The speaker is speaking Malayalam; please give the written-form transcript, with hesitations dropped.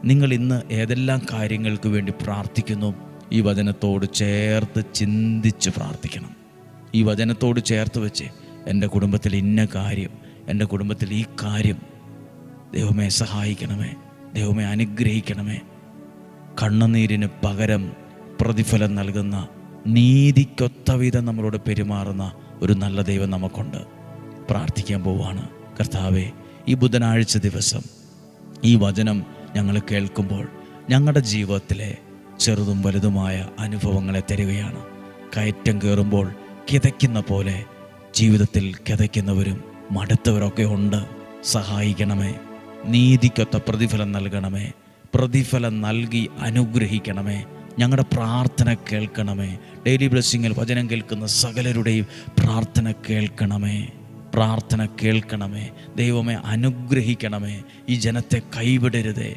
നിങ്ങൾ ഇന്ന് ഏതെല്ലാം കാര്യങ്ങൾക്ക് വേണ്ടി പ്രാർത്ഥിക്കുന്നു, ഈ വചനത്തോട് ചേർത്ത് ചിന്തിച്ച് പ്രാർത്ഥിക്കണം. ഈ വചനത്തോട് ചേർത്ത് വെച്ച് എൻ്റെ കുടുംബത്തിൽ ഇന്ന കാര്യം, എൻ്റെ കുടുംബത്തിൽ ഈ കാര്യം ദൈവമേ സഹായിക്കണമേ, ദൈവമേ അനുഗ്രഹിക്കണമേ. കണ്ണുനീരിന് പകരം പ്രതിഫലം നൽകുന്ന, നീതിക്കൊത്ത വിധം നമ്മളോട് പെരുമാറുന്ന ഒരു നല്ല ദൈവം നമുക്കുണ്ട്. പ്രാർത്ഥിക്കാൻ പോവുകയാണ്. കർത്താവേ, ഈ ബുധനാഴ്ച ദിവസം ഈ വചനം ഞങ്ങൾ കേൾക്കുമ്പോൾ ഞങ്ങളുടെ ജീവിതത്തിലെ ചെറുതും വലുതുമായ അനുഭവങ്ങളെ തരികയാണ്. കയറ്റം കയറുമ്പോൾ കിതയ്ക്കുന്ന പോലെ ജീവിതത്തിൽ കിതയ്ക്കുന്നവരും മടുത്തവരൊക്കെ ഉണ്ട്. സഹായിക്കണമേ, നീതിക്കൊത്ത പ്രതിഫലം നൽകണമേ, പ്രതിഫലം നൽകി അനുഗ്രഹിക്കണമേ. ഞങ്ങളുടെ പ്രാർത്ഥന കേൾക്കണമേ. ഡെയിലി ബ്ലെസ്സിങ്ങിൽ വചനം കേൾക്കുന്ന സകലരുടെയും പ്രാർത്ഥന കേൾക്കണമേ, പ്രാർത്ഥന കേൾക്കണമേ. ദൈവമേ അനുഗ്രഹിക്കണമേ. ഈ ജനത്തെ കൈവിടരുതേ.